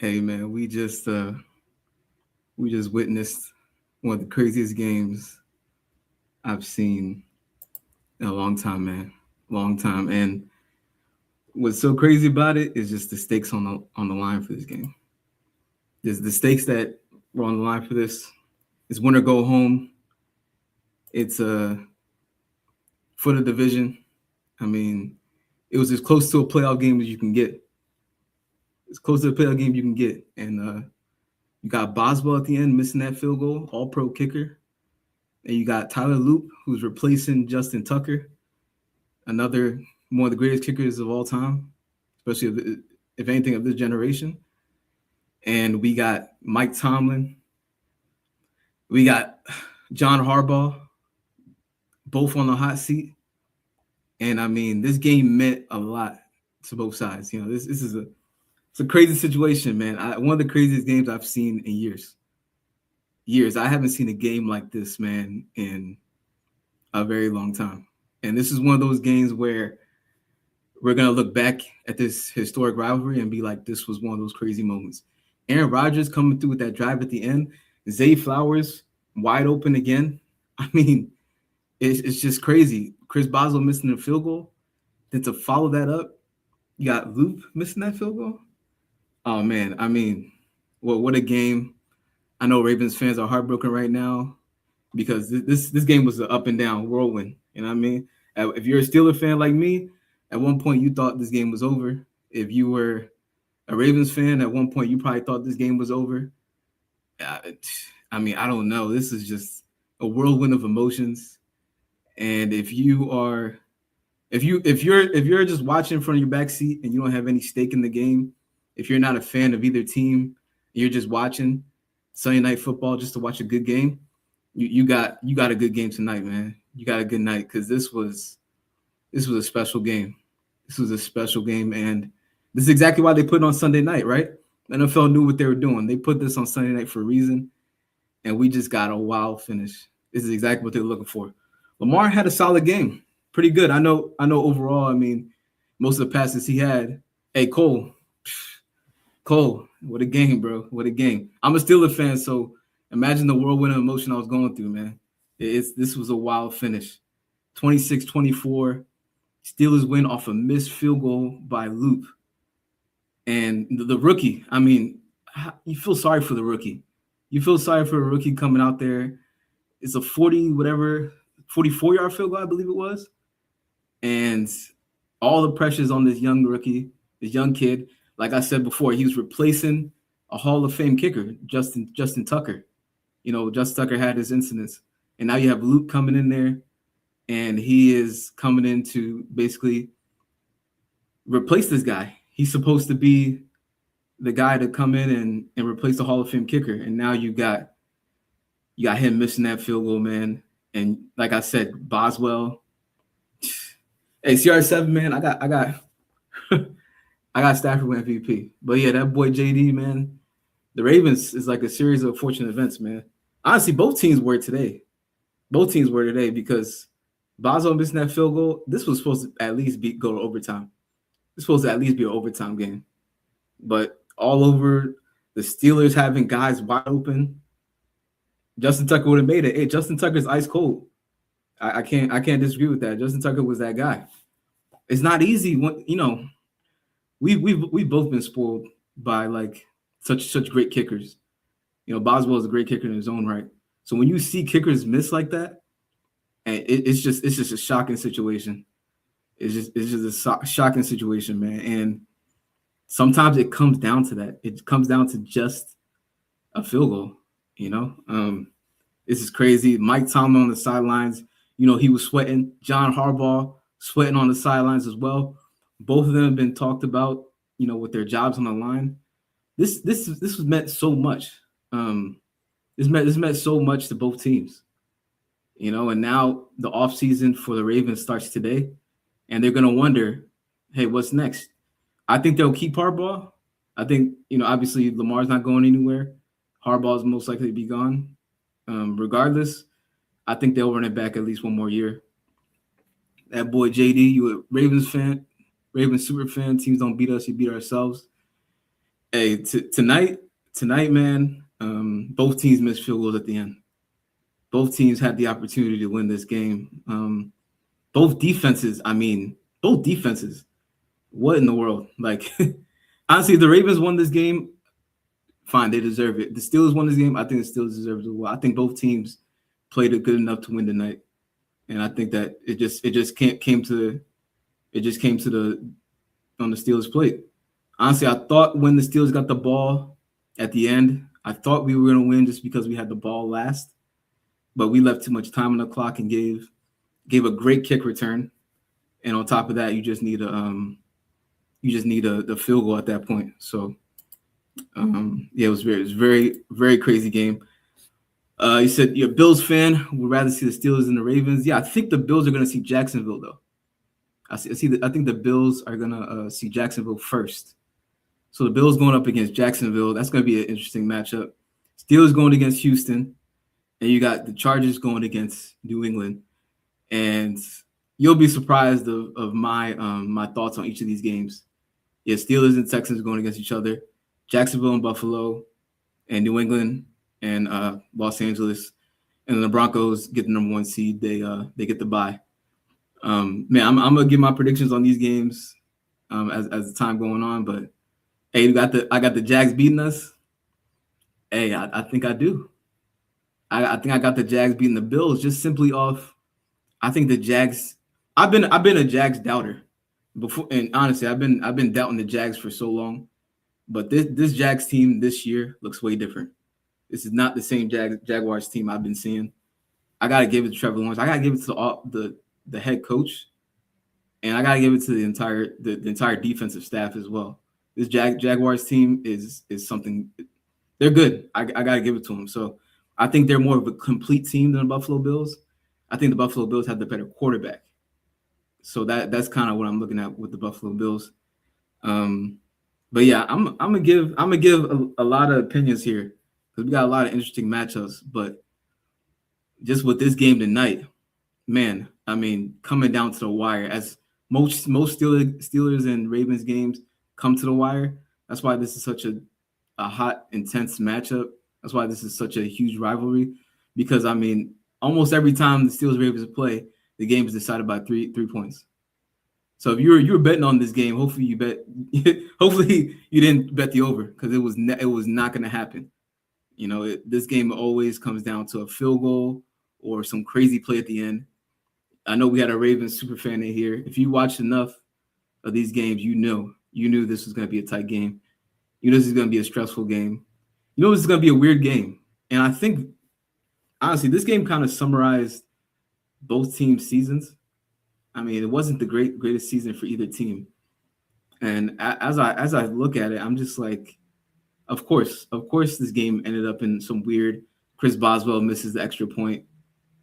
Hey man, we just witnessed one of the craziest games I've seen in a long time, man. Long time. And what's so crazy about it is just the stakes on the line for this game. There's the stakes that were on the line for this. It's win or go home. It's for the division. I mean, it was as close to a playoff game as you can get. As close to a playoff game you can get. And you got Boswell at the end missing that field goal, all pro kicker. And you got Tyler Loop, who's replacing Justin Tucker, another one of the greatest kickers of all time, especially if anything of this generation. And we got Mike Tomlin. We got John Harbaugh, both on the hot seat. And I mean, this game meant a lot to both sides. You know, this is it's a crazy situation, man. One of the craziest games I've seen in years. Years. I haven't seen a game like this, man, in a very long time. And this is one of those games where we're going to look back at this historic rivalry and be like, this was one of those crazy moments. Aaron Rodgers coming through with that drive at the end. Zay Flowers wide open again. I mean, it's just crazy. Chris Boswell missing the field goal. Then to follow that up, you got Loop missing that field goal. Oh, man. I mean, what a game. I know Ravens fans are heartbroken right now because this game was an up and down whirlwind. You know what I mean? If you're a Steelers fan like me, at one point you thought this game was over. If you were a Ravens fan, at one point you probably thought this game was over. I mean, I don't know. This is just a whirlwind of emotions. And if you're just watching from your back seat and you don't have any stake in the game, if you're not a fan of either team, you're just watching Sunday Night Football just to watch a good game, you got a good game tonight, man. You got a good night because this was a special game. This was a special game, and this is exactly why they put it on Sunday night, right? The NFL knew what they were doing. They put this on Sunday night for a reason, and we just got a wild finish. This is exactly what they were looking for. Lamar had a solid game, pretty good. I know. Overall, I mean, most of the passes he had. Hey, Cole, what a game, bro! What a game. I'm a Steelers fan, so imagine the whirlwind of emotion I was going through, man. This was a wild finish. 26-24. Steelers win off a missed field goal by Loop. And the rookie, I mean, you feel sorry for the rookie. You feel sorry for a rookie coming out there. It's a 44-yard field goal, I believe it was. And all the pressure's on this young rookie, this young kid. Like I said before, he was replacing a Hall of Fame kicker, Justin Tucker. You know, Justin Tucker had his incidents. And now you have Luke coming in there, and he is coming in to basically replace this guy. He's supposed to be the guy to come in and replace the Hall of Fame kicker. And now you got him missing that field goal, man. And like I said, Boswell. Hey, CR7, man, I got I got Stafford with MVP. But yeah, that boy JD, man, the Ravens is like a series of fortunate events, man. Honestly, both teams were today. Both teams were today because Boswell missing that field goal. This was supposed to at least go to overtime. It's supposed to at least be an overtime game. But all over, the Steelers having guys wide open. Justin Tucker would have made it. Hey, Justin Tucker's ice cold. I can't disagree with that. Justin Tucker was that guy. It's not easy when we've both been spoiled by like such great kickers. You know, Boswell is a great kicker in his own right. So when you see kickers miss like that, and it's just a shocking situation. It's just a shocking situation, man. And sometimes it comes down to that. It comes down to just a field goal. You know, this is crazy. Mike Tomlin on the sidelines. You know, he was sweating. John Harbaugh sweating on the sidelines as well. Both of them have been talked about. You know, with their jobs on the line. This was meant so much. This meant so much to both teams. You know, and now the offseason for the Ravens starts today, and they're gonna wonder, hey, what's next? I think they'll keep Harbaugh. I think, you know, obviously Lamar's not going anywhere. Harbaugh is most likely to be gone. Regardless, I think they'll run it back at least one more year. That boy JD, you a Ravens fan, Ravens super fan. Teams don't beat us, we beat ourselves. Hey, tonight, man. Both teams missed field goals at the end. Both teams had the opportunity to win this game. Both defenses. I mean, both defenses. What in the world? Like, honestly, the Ravens won this game. Fine, they deserve it. The Steelers won this game. I think the Steelers deserve it as well. I think both teams played it good enough to win tonight, and I think that it just came to the on the Steelers' plate. Honestly, I thought when the Steelers got the ball at the end, I thought we were going to win just because we had the ball last, but we left too much time on the clock and gave a great kick return, and on top of that, you just need a field goal at that point. So, yeah, it was very, very crazy game. You said you're a Bills fan, would rather see the Steelers than the Ravens. Yeah, I think the Bills are going to see Jacksonville though. I think the Bills are going to see Jacksonville first. So the Bills going up against Jacksonville. That's going to be an interesting matchup. Steelers going against Houston, and you got the Chargers going against New England. And you'll be surprised of my my thoughts on each of these games. Yeah, Steelers and Texans going against each other. Jacksonville and Buffalo, and New England and Los Angeles, and then the Broncos get the number 1 seed. They get the bye. Man, I'm gonna give my predictions on these games as the time going on, but. Hey, I got the Jags beating us. Hey, I think I do. I think I got the Jags beating the Bills just simply off. I think the Jags. I've been a Jags doubter before, and honestly, I've been doubting the Jags for so long. But this Jags team this year looks way different. This is not the same Jaguars team I've been seeing. I gotta give it to Trevor Lawrence. I gotta give it to the head coach, and I gotta give it to the entire defensive staff as well. This Jaguars team is something. They're good. I got to give it to them. So I think they're more of a complete team than the Buffalo Bills. I think the Buffalo Bills have the better quarterback. So that's kind of what I'm looking at with the Buffalo Bills. But yeah, I'm gonna give a lot of opinions here because we got a lot of interesting matchups. But just with this game tonight, man, I mean, coming down to the wire, as most Steelers and Ravens games come to the wire. That's why this is such a hot, intense matchup. That's why this is such a huge rivalry. Because I mean, almost every time the Steelers Ravens play, the game is decided by three points. So if you were betting on this game, hopefully you didn't bet the over because it was not going to happen. You know, this game always comes down to a field goal or some crazy play at the end. I know we had a Ravens super fan in here. If you watched enough of these games, you knew this was going to be a tight game. You know this is going to be a stressful game. You know this is going to be a weird game. And I think, honestly, this game kind of summarized both teams' seasons. I mean, it wasn't the greatest season for either team. And as I look at it, I'm just like, of course, this game ended up in some weird. Chris Boswell misses the extra point,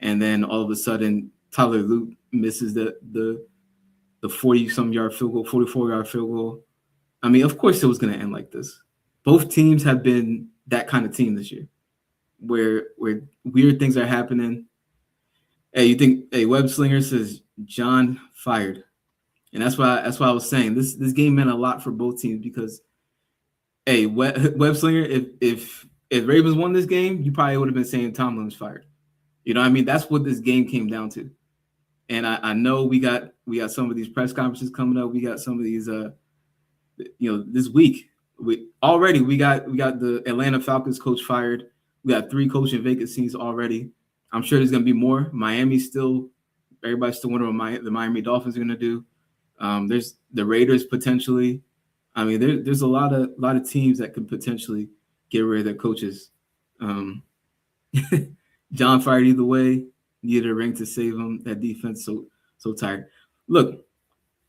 and then all of a sudden, Tyler Luke misses the 40-some yard field goal, 44-yard field goal. I mean, of course, it was going to end like this. Both teams have been that kind of team this year, where weird things are happening. Hey, Web Slinger says John fired, and that's why I was saying this game meant a lot for both teams because, hey, Web Slinger, if Ravens won this game, you probably would have been saying Tomlin was fired. You know what I mean? That's what this game came down to. And I know we got some of these press conferences coming up. We got some of these, this week. We got the Atlanta Falcons coach fired. We got 3 coaching vacancies already. I'm sure there's going to be more. Everybody's still wondering what the Miami Dolphins are going to do. There's the Raiders potentially. I mean, there's a lot of teams that could potentially get rid of their coaches. John fired either way. Needed a ring to save him. That defense so tired. Look,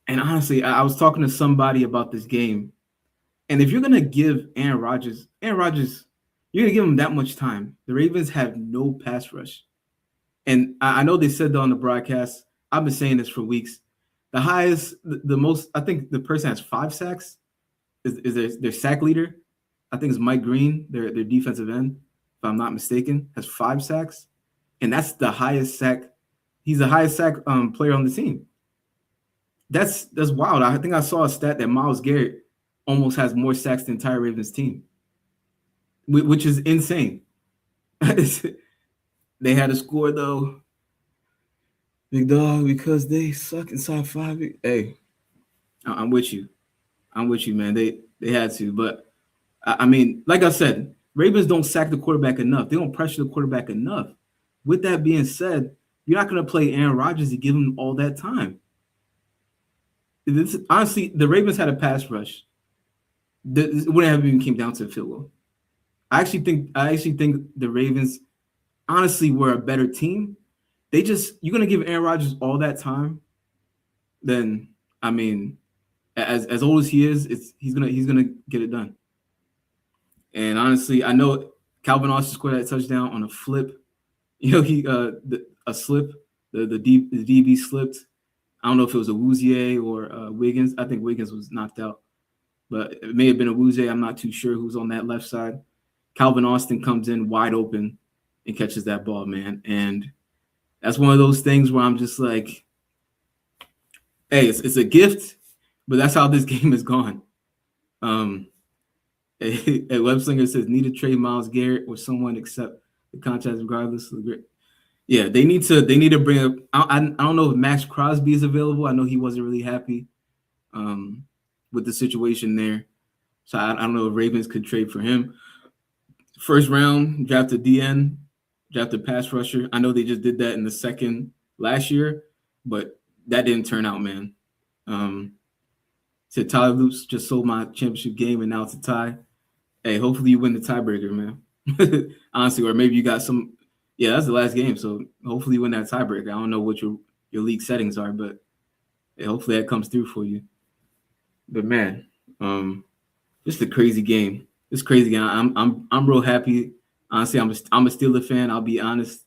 and honestly, I was talking to somebody about this game, and if you're gonna give Aaron Rodgers, you're gonna give him that much time. The Ravens have no pass rush, and I know they said that on the broadcast. I've been saying this for weeks. The highest, the most, I think the person has 5 sacks. Is their sack leader? I think it's Mike Green, their defensive end, if I'm not mistaken, has 5 sacks. And that's the highest sack. He's the highest sack player on the team. That's wild. I think I saw a stat that Myles Garrett almost has more sacks than the entire Ravens team, which is insane. They had to score though, big dog, because they suck inside 5. Hey, I'm with you. I'm with you, man. They had to, but I mean, like I said, Ravens don't sack the quarterback enough. They don't pressure the quarterback enough. With that being said, you're not going to play Aaron Rodgers to give him all that time. Honestly, the Ravens had a pass rush. It wouldn't have even came down to a field goal. I actually think the Ravens honestly were a better team. You're going to give Aaron Rodgers all that time, then I mean, as old as he is, he's gonna get it done. And honestly, I know Calvin Austin scored that touchdown on a flip. He a slip. The DB slipped. I don't know if it was a Awuzie or Wiggins. I think Wiggins was knocked out, but it may have been a Awuzie. I'm not too sure who's on that left side. Calvin Austin comes in wide open and catches that ball, man. And that's one of those things where I'm just like, hey, it's a gift, but that's how this game is gone. Webslinger says, need to trade Myles Garrett or someone accept the contract regardless of the grade. Yeah, they need to bring up. I don't know if Max Crosby is available. I know he wasn't really happy with the situation there, so I don't know if Ravens could trade for him. First round, drafted DN, drafted pass rusher. I know they just did that in the second last year, but that didn't turn out, man. Said Tyler Loops just sold my championship game and now it's a tie. Hey, hopefully you win the tiebreaker, man. Honestly, or maybe you got some. Yeah, that's the last game, so hopefully you win that tiebreaker. I don't know what your league settings are, but hey, hopefully that comes through for you. But man, just a crazy game. It's crazy game. I'm real happy. Honestly, I'm a Steelers fan. I'll be honest.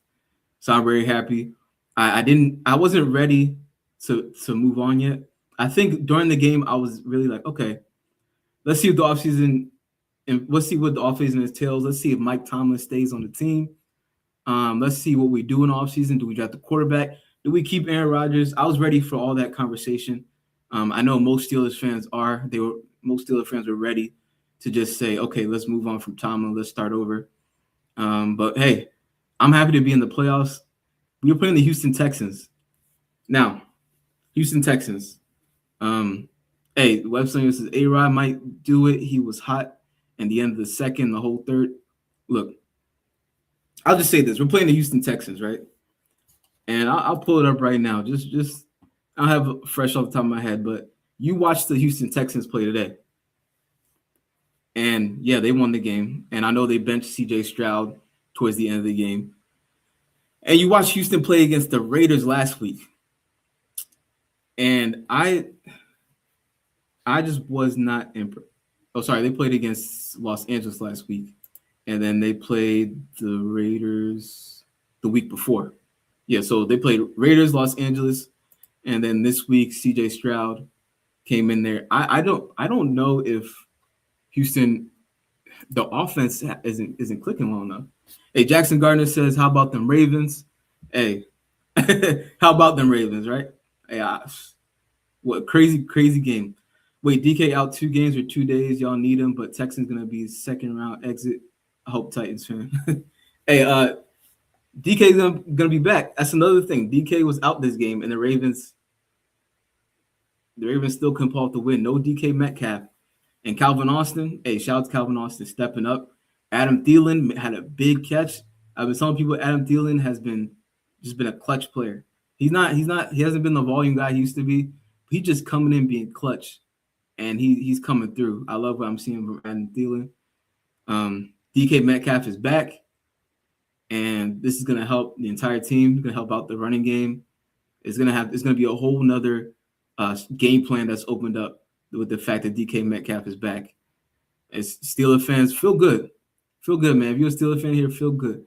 So I'm very happy. I wasn't ready to move on yet. I think during the game I was really like, okay, let's see what the offseason and let's see what the offseason entails. Let's see if Mike Tomlin stays on the team. Let's see what we do in the offseason. Do we draft the quarterback? Do we keep Aaron Rodgers? I was ready for all that conversation. I know most Steelers fans are. Most Steelers fans were ready to just say, okay, let's move on from Tomlin. Let's start over. But hey, I'm happy to be in the playoffs. We're playing the Houston Texans. Now, Houston Texans. Hey, Webslinger says A-Rod might do it. He was hot in the end of the second, the whole third. Look, I'll just say this. We're playing the Houston Texans, right? And I'll pull it up right now. Just I'll have it fresh off the top of my head, but you watched the Houston Texans play today. And yeah, they won the game. And I know they benched CJ Stroud towards the end of the game. And you watched Houston play against the Raiders last week. And I just was not impressed. Oh, sorry, they played against Los Angeles last week. And then they played the Raiders the week before. Yeah, so they played Raiders, Los Angeles, and then this week CJ Stroud came in there. I don't know if Houston, the offense isn't clicking well enough. Hey, Jackson Gardner says, how about them Ravens? Hey, how about them Ravens, right? Hey, what crazy game. Wait, DK out 2 games or 2 days. Y'all need him, but Texans going to be second round exit. I hope Titans fan. Hey, DK's gonna be back. That's another thing. DK was out this game, and the Ravens still couldn't pull off the win. No DK Metcalf. And Calvin Austin, hey, shout out to Calvin Austin stepping up. Adam Thielen had a big catch. I've been telling people Adam Thielen has been a clutch player. He hasn't been the volume guy he used to be. He's just coming in being clutch, and he's coming through. I love what I'm seeing from Adam Thielen. DK Metcalf is back, and this is gonna help the entire team. It's gonna help out the running game. It's gonna be a whole nother game plan that's opened up with the fact that DK Metcalf is back. As Steelers fans, feel good, man. If you're a Steelers fan here, feel good.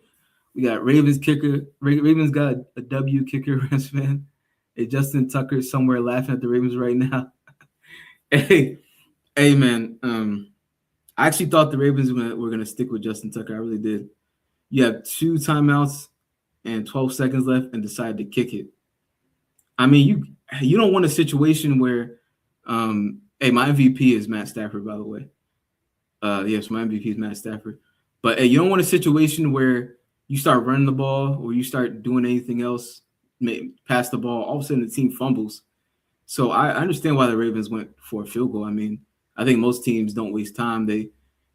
We got Ravens kicker. Ravens got a W kicker. Rams fan. Hey, Justin Tucker is somewhere laughing at the Ravens right now. hey, man. I actually thought the Ravens were going to stick with Justin Tucker. I really did. You have 2 timeouts and 12 seconds left and decided to kick it. I mean, you don't want a situation where Hey, my MVP is Matt Stafford, by the way. Yes, my MVP is Matt Stafford. But hey, you don't want a situation where you start running the ball or you start doing anything else, pass the ball, all of a sudden the team fumbles. So I understand why the Ravens went for a field goal. I mean, I think most teams don't waste time. They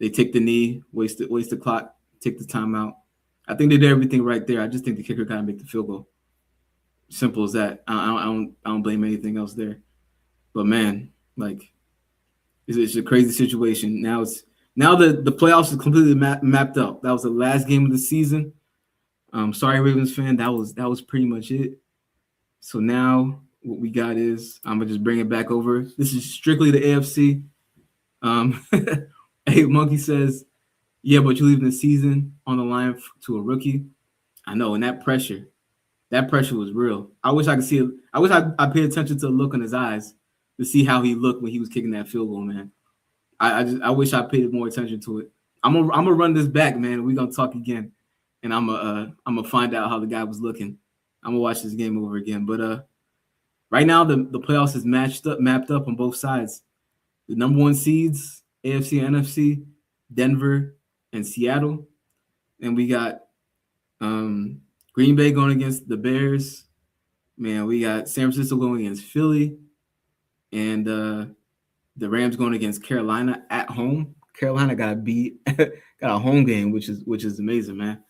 take the knee, waste the clock, take the timeout. I think they did everything right there. I just think the kicker got to make the field goal. Simple as that. I don't blame anything else there. But man, like it's a crazy situation. Now the playoffs is completely mapped out. That was the last game of the season. Sorry, Ravens fan. That was pretty much it. So now what we got is I'm gonna just bring it back over. This is strictly the AFC. Hey, Monkey says, "Yeah, but you leaving the season on the line to a rookie." I know, and that pressure was real. I wish I could see it. I wish I paid attention to the look in his eyes to see how he looked when he was kicking that field goal, man. I wish I paid more attention to it. I'm gonna run this back, man. We're gonna talk again, and I'm gonna find out how the guy was looking. I'm gonna watch this game over again. But right now the playoffs is mapped up on both sides. The number one seeds, AFC and NFC, Denver and Seattle, and we got Green Bay going against the Bears. Man, we got San Francisco going against Philly, and the Rams going against Carolina at home. Carolina got beat, got a home game, which is amazing, man.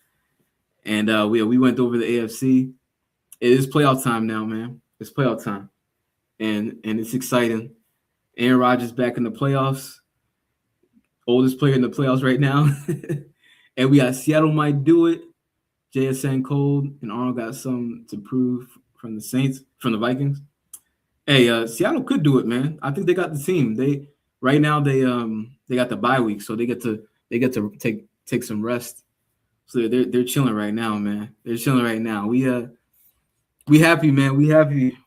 And we went over the AFC. It is playoff time now, man. It's playoff time, and it's exciting. Aaron Rodgers back in the playoffs, oldest player in the playoffs right now, and we got Seattle might do it. JSN Cold and Arnold got something to prove from the Saints, from the Vikings. Hey, Seattle could do it, man. I think they got the team. They right now they got the bye week, so they get to take some rest. So they're chilling right now, man. They're chilling right now. We happy, man. We happy.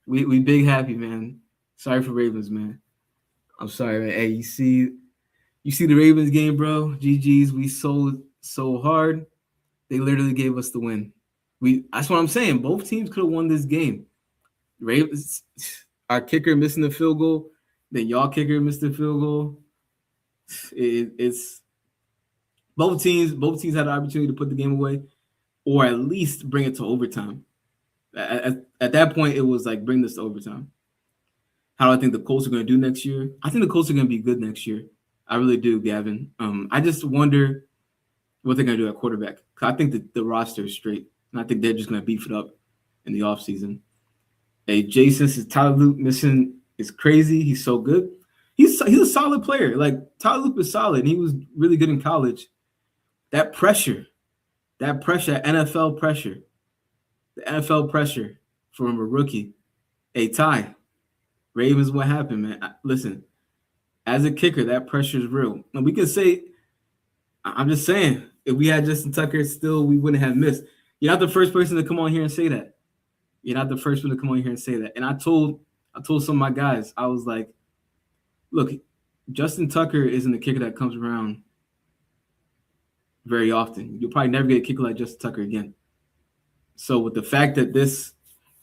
We big happy, man. Sorry for Ravens, man. I'm sorry, man. Hey, you see the Ravens game, bro? GG's. We sold so hard. They literally gave us the win. That's what I'm saying. Both teams could have won this game. Ravens, our kicker missing the field goal, then y'all kicker missed the field goal. It's both teams had an opportunity to put the game away, or at least bring it to overtime. At that point, it was like bring this to overtime. How do I think the Colts are going to do next year? I think the Colts are going to be good next year. I really do, Gavin. I just wonder what they're going to do at quarterback. I think the roster is straight, and I think they're just going to beef it up in the offseason. Hey, Jason says Tyler Loop missing is crazy. He's so good. He's a solid player. Like Tyler Loop is solid, and he was really good in college. That pressure, NFL pressure, the NFL pressure from a rookie. Hey, Ty, Ravens, what happened, man? Listen, as a kicker, that pressure is real. And we can say, I'm just saying, if we had Justin Tucker still, we wouldn't have missed. You're not the first person to come on here and say that. You're not the first one to come on here and say that. And I told some of my guys, I was like, look, Justin Tucker isn't a kicker that comes around very often. You'll probably never get a kicker like Justin Tucker again. So with the fact that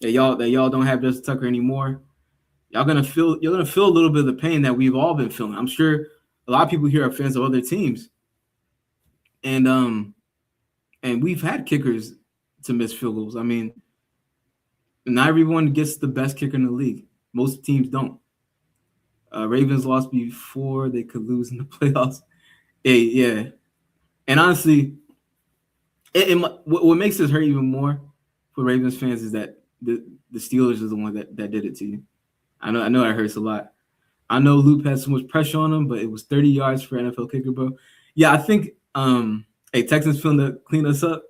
y'all don't have Justin Tucker anymore, you're gonna feel a little bit of the pain that we've all been feeling. I'm sure a lot of people here are fans of other teams. And we've had kickers to miss field goals. I mean, not everyone gets the best kicker in the league. Most teams don't. Ravens lost before they could lose in the playoffs. Hey, yeah. And honestly, what makes this hurt even more for Ravens fans is that the Steelers is the one that did it to you. I know that hurts a lot. I know Loop had so much pressure on him, but it was 30 yards for NFL kicker, bro. Yeah, I think Texans feeling to clean us up.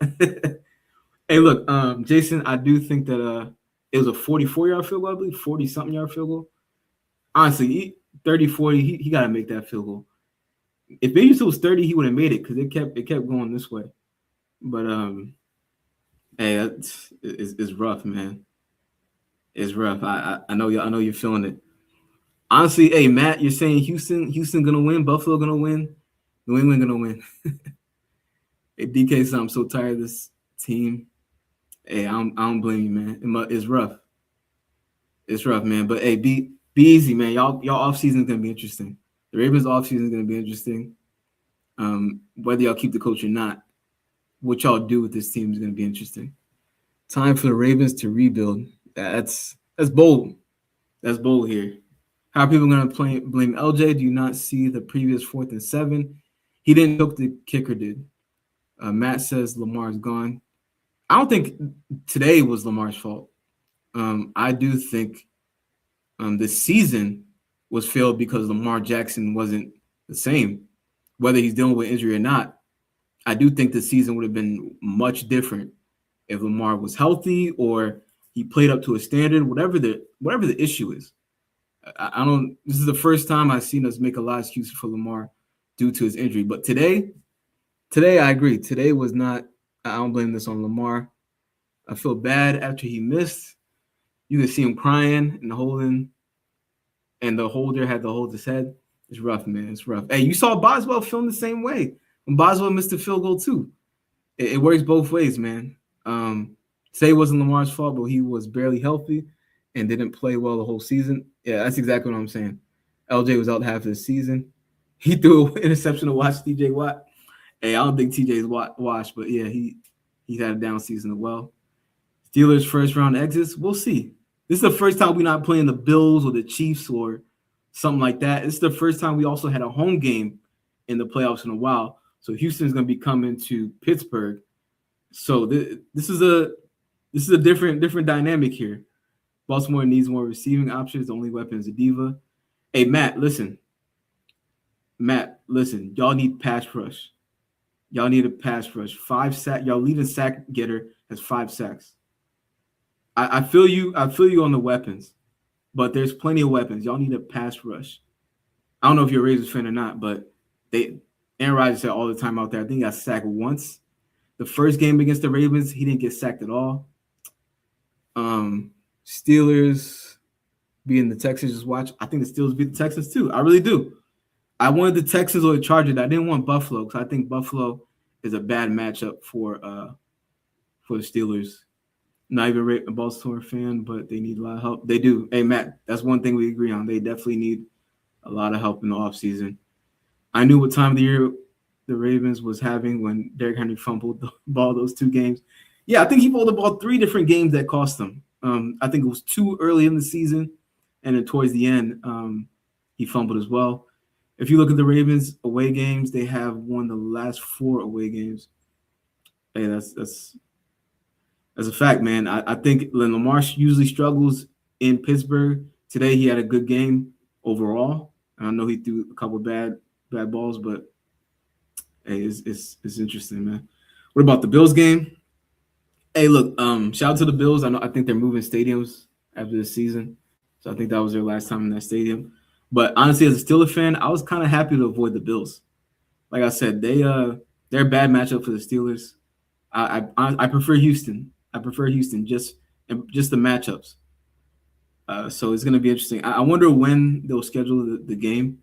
Hey, look, Jason, I do think that it was a 44-yard field goal, I believe, 40-something yard field goal. Honestly, 30, 40, he got to make that field goal. If maybe it was 30, he would have made it because it kept going this way. But hey, it's rough, man. It's rough. I know you're feeling it. Honestly, hey Matt, you're saying Houston gonna win, Buffalo gonna win, New England gonna win. Hey DK says I'm so tired of this team. Hey, I don't blame you, man. It's rough. It's rough, man. But hey, Be easy, man. Y'all off season is gonna be interesting. The Ravens off season is gonna be interesting. Whether y'all keep the coach or not, what y'all do with this team is gonna be interesting. Time for the Ravens to rebuild. That's bold. That's bold here. How are people going to blame LJ? Do you not see the previous 4th and 7? He didn't choke, the kicker did. Matt says Lamar's gone. I don't think today was Lamar's fault. I do think the season was failed because Lamar Jackson wasn't the same. Whether he's dealing with injury or not, I do think the season would have been much different if Lamar was healthy or he played up to a standard, whatever the issue is. I don't. This is the first time I've seen us make a lot of excuses for Lamar due to his injury. But today I agree. Today was not. I don't blame this on Lamar. I feel bad after he missed. You can see him crying and holding, and the holder had to hold his head. It's rough, man. It's rough. Hey, you saw Boswell film the same way when Boswell missed the field goal too. It works both ways, man. Say it wasn't Lamar's fault, but he was barely healthy and didn't play well the whole season. Yeah, that's exactly what I'm saying. LJ was out half of the season. He threw an interception to watch TJ Watt. Hey, I don't think TJ's washed, but yeah, he's had a down season as well. Steelers first round exits. We'll see. This is the first time we're not playing the Bills or the Chiefs or something like that. This is the first time we also had a home game in the playoffs in a while. So Houston's going to be coming to Pittsburgh. So this is a different dynamic here. Baltimore needs more receiving options. The only weapon is a diva. Hey, Matt, listen. Y'all need pass rush. Y'all need a pass rush. 5 sacks. Y'all leading sack getter has 5 sacks. I feel you. I feel you on the weapons, but there's plenty of weapons. Y'all need a pass rush. I don't know if you're a Raiders fan or not, but Aaron Rodgers said all the time out there. I think he got sacked once. The first game against the Ravens, he didn't get sacked at all. Steelers being the Texans, just watch. I think the Steelers beat the Texans too. I really do. I wanted the Texans or the Chargers. I didn't want Buffalo because I think Buffalo is a bad matchup for the Steelers. Not even a Baltimore fan, but they need a lot of help. They do. Hey, Matt, that's one thing we agree on. They definitely need a lot of help in the offseason. I knew what time of the year the Ravens was having when Derrick Henry fumbled the ball those 2 games. Yeah, I think he fumbled the ball 3 different games that cost them. I think it was 2 early in the season, and then towards the end, he fumbled as well. If you look at the Ravens away games, they have won the last 4 away games. Hey, that's a fact, man. I think Lamar usually struggles in Pittsburgh. Today he had a good game overall. I know he threw a couple of bad balls, but hey, it's interesting, man. What about the Bills game? Hey, look, shout out to the Bills. I think they're moving stadiums after this season, so I think that was their last time in that stadium. But honestly, as a Steelers fan, I was kind of happy to avoid the Bills. Like I said, they're a bad matchup for the Steelers. I prefer Houston. I prefer Houston just the matchups. So it's going to be interesting. I wonder when they'll schedule the game.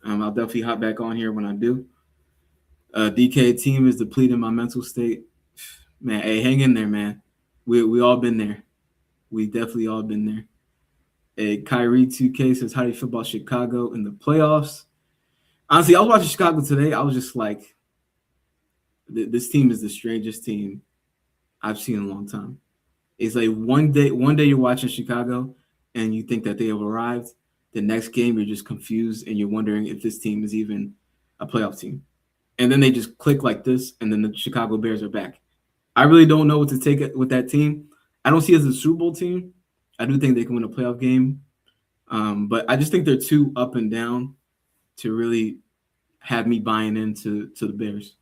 I'll definitely hop back on here when I do. DK team is depleting my mental state. Man, hey, hang in there, man. We all been there. We definitely all been there. Hey, Kyrie 2K says, how do you feel about Chicago in the playoffs? Honestly, I was watching Chicago today. I was just like, this team is the strangest team I've seen in a long time. It's like one day you're watching Chicago and you think that they have arrived. The next game, you're just confused and you're wondering if this team is even a playoff team. And then they just click like this, and then the Chicago Bears are back. I really don't know what to take with that team. I don't see it as a Super Bowl team. I do think they can win a playoff game. But I just think they're too up and down to really have me buying into the Bears.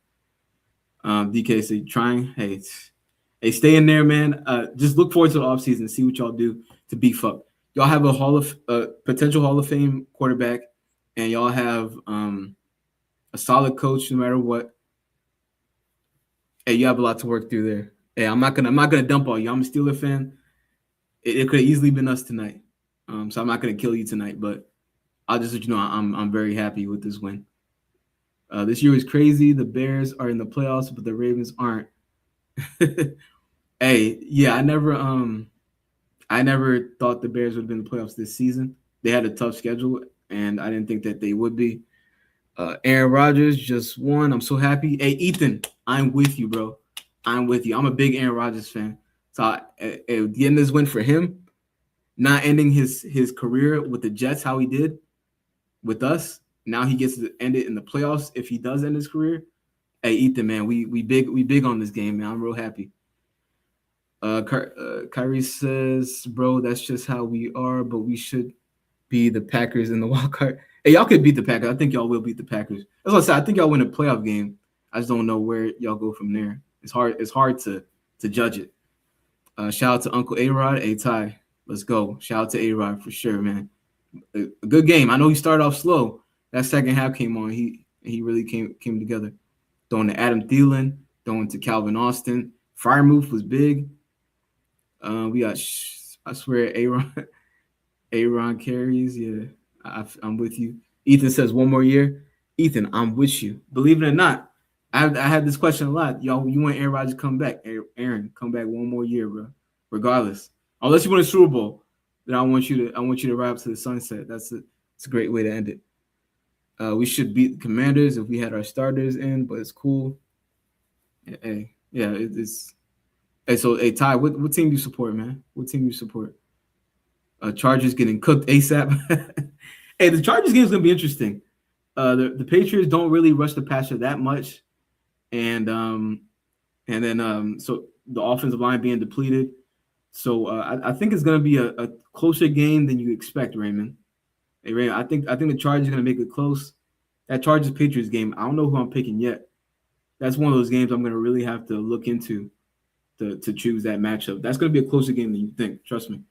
DK say trying. Hey, stay in there, man. Just look forward to the offseason and see what y'all do to beef up. Y'all have a potential Hall of Fame quarterback, and y'all have a solid coach no matter what. Hey, you have a lot to work through there. Hey, I'm not gonna dump all you. I'm a Steeler fan. It could have easily been us tonight. So I'm not gonna kill you tonight, but I'll just let you know I'm very happy with this win. This year is crazy. The Bears are in the playoffs, but the Ravens aren't. Hey, yeah, I never thought the Bears would have been in the playoffs this season. They had a tough schedule, and I didn't think that they would be. Aaron Rodgers just won. I'm so happy. Hey, Ethan, I'm with you, bro. I'm with you. I'm a big Aaron Rodgers fan. So getting this win for him, not ending his career with the Jets how he did with us. Now he gets to end it in the playoffs if he does end his career. Hey, Ethan, man, we big on this game, man. I'm real happy. Kyrie says, bro, that's just how we are, but we should be the Packers in the wild card. Hey, y'all could beat the Packers. I think y'all will beat the Packers. That's what I said. I think y'all win a playoff game. I just don't know where y'all go from there. It's hard to judge it. Shout out to Uncle A-Rod. Hey, Ty, let's go. Shout out to A-Rod for sure, man. A good game. I know he started off slow. That second half came on. He really came together. Throwing to Adam Thielen, throwing to Calvin Austin. Freiermuth was big. We got, I swear, Aaron carries. Yeah, I'm with you. Ethan says 1 more year. Ethan, I'm with you. Believe it or not, I had this question a lot. Y'all, you want Aaron Rodgers to come back? Aaron, come back 1 more year, bro. Regardless, unless you win a Super Bowl, then I want you to ride up to the sunset. It's a great way to end it. We should beat the Commanders if we had our starters in, but it's cool. Hey, yeah, it's. Hey, so hey Ty, what team do you support, man? What team do you support? Chargers getting cooked ASAP. Hey, the Chargers game is gonna be interesting. The Patriots don't really rush the passer that much, and then so the offensive line being depleted. So I think it's gonna be a closer game than you expect, Raymond. Hey, Raymond, I think the Chargers are gonna make it close. That Chargers Patriots game, I don't know who I'm picking yet. That's one of those games I'm gonna really have to look into to choose that matchup. That's gonna be a closer game than you think. Trust me.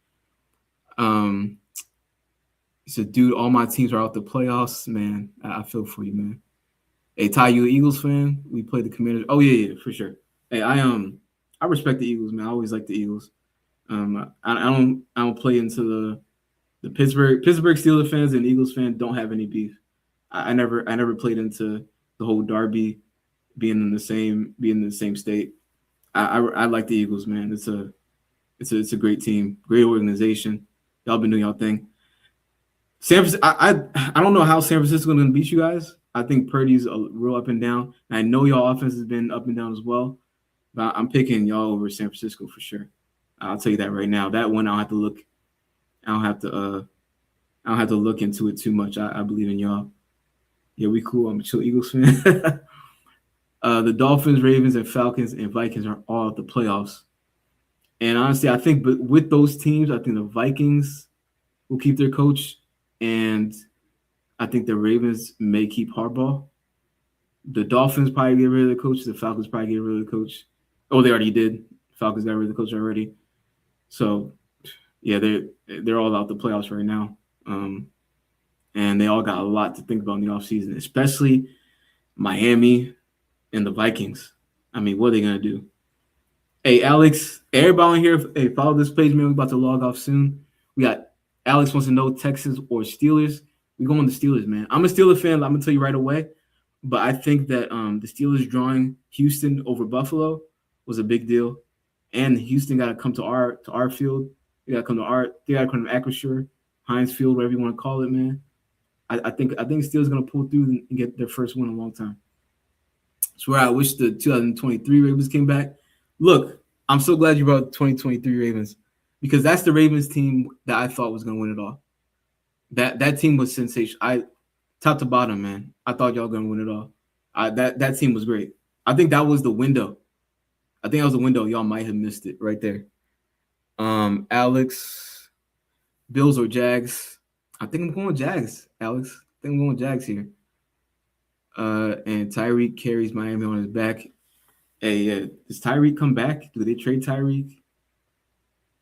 He said, dude, all my teams are out the playoffs. Man, I feel for you, man. Hey, Ty, you an Eagles fan? We played the Commanders. Oh, yeah, for sure. Hey, I respect the Eagles, man. I always like the Eagles. I don't play into the Pittsburgh Steelers fans and Eagles fans don't have any beef. I never played into the whole Derby being in the same state. I like the Eagles, man. It's a great team, great organization. Y'all been doing y'all thing. San Francisco, I don't know how San Francisco is going to beat you guys. I think Purdy's a real up and down. And I know y'all offense has been up and down as well, but I'm picking y'all over San Francisco for sure. I'll tell you that right now. That one I'll have to look. I don't have to look into it too much. I believe in y'all. Yeah, we cool. I'm a chill Eagles fan. The Dolphins, Ravens, and Falcons and Vikings are all at the playoffs. And honestly, I think with those teams, I think the Vikings will keep their coach. And I think the Ravens may keep Harbaugh. The Dolphins probably get rid of the coach. The Falcons probably get rid of the coach. Oh, they already did. Falcons got rid of the coach already. So, yeah, they're all out the playoffs right now. And they all got a lot to think about in the offseason, especially Miami and the Vikings. I mean, what are they going to do? Hey, Alex, everybody on here, hey, follow this page, man. We're about to log off soon. We got Alex wants to know Texas or Steelers. We going the Steelers, man. I'm a Steelers fan. I'm gonna tell you right away. But I think that the Steelers drawing Houston over Buffalo was a big deal, and Houston got to come to our field. They got to come to Acrisure, Heinz Field, whatever you want to call it, man. I think Steelers gonna pull through and get their first win in a long time. Swear I wish the 2023 Ravens came back. Look, I'm so glad you brought the 2023 Ravens. Because that's the Ravens team that I thought was going to win it all. That team was sensational. Top to bottom, man. I thought y'all going to win it all. That team was great. I think that was the window. Y'all might have missed it right there. Alex, Bills or Jags? I think I'm going Jags, Alex. I think I'm going Jags here. And Tyreek carries Miami on his back. Hey, does Tyreek come back? Do they trade Tyreek?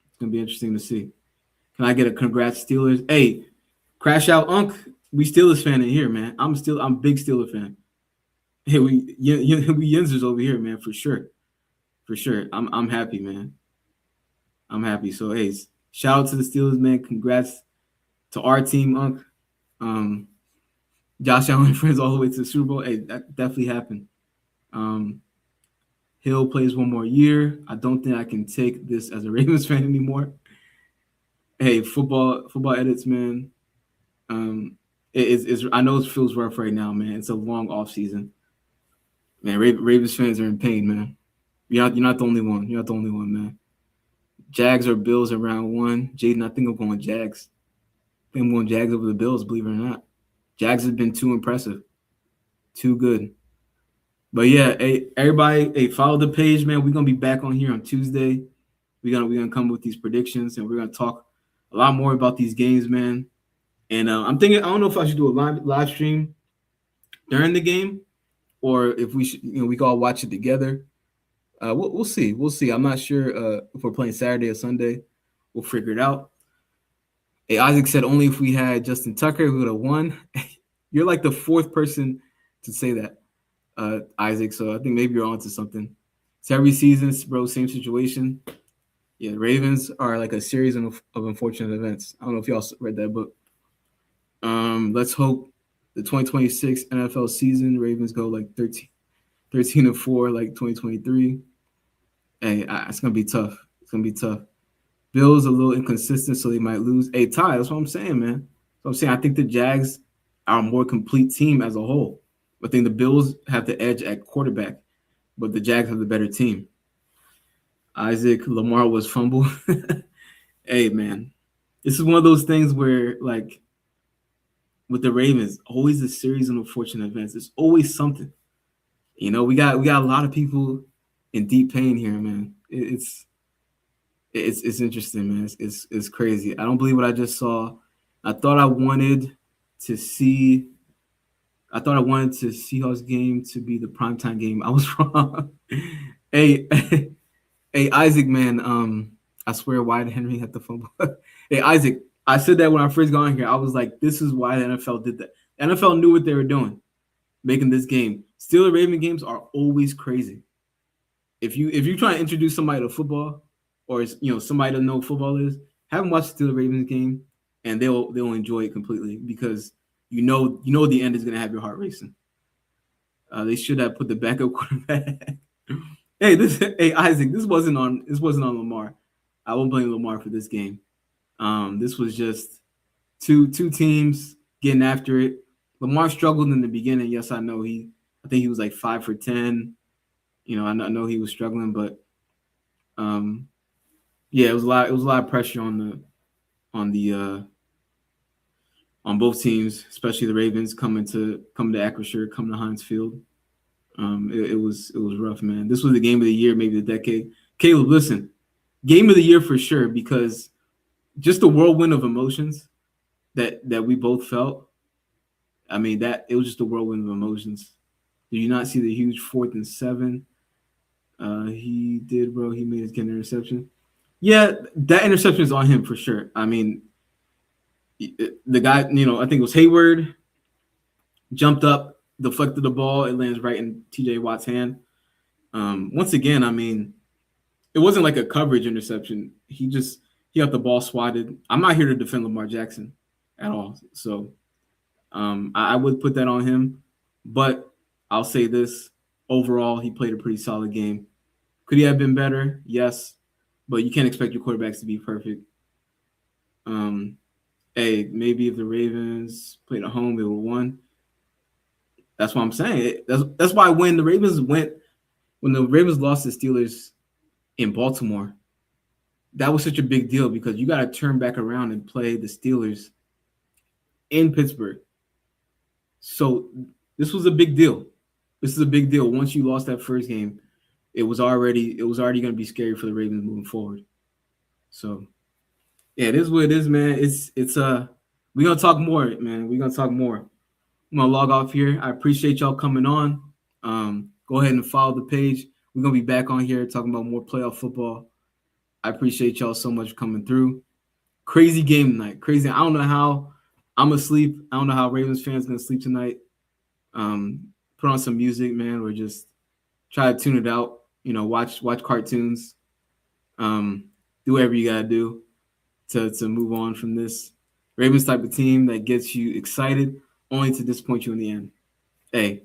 It's gonna be interesting to see. Can I get a congrats Steelers? Hey, crash out, Unc. We Steelers fan in here, man. I'm a big Steelers fan. Hey, we Yinzers over here, man, for sure. I'm happy, man. I'm happy. So hey, shout out to the Steelers, man. Congrats to our team, Unc. Josh Allen friends all the way to the Super Bowl. Hey, that definitely happened. Hill plays 1 more year. I don't think I can take this as a Ravens fan anymore. Hey, football edits, man. I know it feels rough right now, man. It's a long off season. Man, Ravens fans are in pain, man. You're not the only one. You're not the only one, man. Jags or Bills in round one. Jaden, I think I'm going Jags. I think I'm going Jags over the Bills, believe it or not. Jags have been too impressive. Too good. But yeah, hey, everybody, hey, follow the page, man. We're gonna be back on here on Tuesday. We're gonna come with these predictions and we're gonna talk a lot more about these games, man. And I'm thinking, I don't know if I should do a live stream during the game or if we should, we can all watch it together. We'll see. We'll see. I'm not sure if we're playing Saturday or Sunday. We'll figure it out. Hey, Isaac said only if we had Justin Tucker, we would have won. You're like the fourth person to say that, Isaac. So I think maybe you're onto something. It's every season, bro. Same situation. Yeah, Ravens are like a series of unfortunate events. I don't know if y'all read that book. Let's hope the 2026 NFL season Ravens go like 13-4 like 2023. Hey, it's gonna be tough. It's gonna be tough. Bills a little inconsistent, so they might lose. Hey, Ty, that's what I'm saying, man. So I'm saying I think the Jags are a more complete team as a whole. I think the Bills have the edge at quarterback, but the Jags have the better team. Isaac Lamar was fumbled. Hey, man, this is one of those things where, like, with the Ravens, always a series of unfortunate events. There's always something. We got a lot of people in deep pain here, man. It's interesting, man. It's crazy. I don't believe what I just saw. I thought I wanted Seahawks game to be the primetime game. I was wrong. Hey, hey, Isaac, man. I swear, why did Henry have to fumble? Hey, Isaac, I said that when I first got on here. I was like, this is why the NFL did that. The NFL knew what they were doing, making this game. Steelers Raven games are always crazy. If you try to introduce somebody to football, or somebody to know what football is, have them watch the Steelers Ravens game, and they'll enjoy it completely because the end is gonna have your heart racing. They should have put the backup quarterback. Hey, Isaac, this wasn't on Lamar. I won't blame Lamar for this game. This was just two teams getting after it. Lamar struggled in the beginning. Yes, I know I think he was like 5 for 10. I know he was struggling, but yeah, it was a lot of pressure on both teams, especially the Ravens coming to Acrisure, coming to Heinz Field. It was rough, man. This was the game of the year, maybe the decade. Caleb, listen, game of the year for sure, because just the whirlwind of emotions that we both felt. I mean, that it was just a whirlwind of emotions. Did you not see the huge 4th and 7? He did, bro. He made his interception. Yeah, that interception is on him for sure. I mean, the guy, I think it was Hayward, jumped up, deflected the ball, it lands right in TJ Watt's hand. Once again, I mean, it wasn't like a coverage interception. He got the ball swatted. I'm not here to defend Lamar Jackson at all. So I would put that on him. But I'll say this. Overall, he played a pretty solid game. Could he have been better? Yes. But you can't expect your quarterbacks to be perfect. Hey, maybe if the Ravens played at home, they would have won. That's what I'm saying. That's why when the Ravens lost the Steelers in Baltimore, that was such a big deal because you got to turn back around and play the Steelers in Pittsburgh. So this was a big deal. This is a big deal. Once you lost that first game, it was already going to be scary for the Ravens moving forward. So yeah, it is what it is, man. It's we're gonna talk more, man. We're gonna talk more. I'm gonna log off here. I appreciate y'all coming on. Go ahead and follow the page. We're gonna be back on here talking about more playoff football. I appreciate y'all so much for coming through. Crazy game tonight. Crazy. I don't know how I'm asleep. I don't know how Ravens fans gonna sleep tonight. Put on some music, man, or just try to tune it out. Watch cartoons. Do whatever you gotta do to move on from this Ravens type of team that gets you excited only to disappoint you in the end. Hey,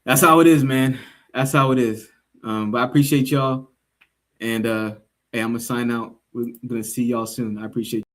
that's how it is, man. That's how it is. But I appreciate y'all. And hey, I'm gonna sign out. We're gonna see y'all soon. I appreciate you.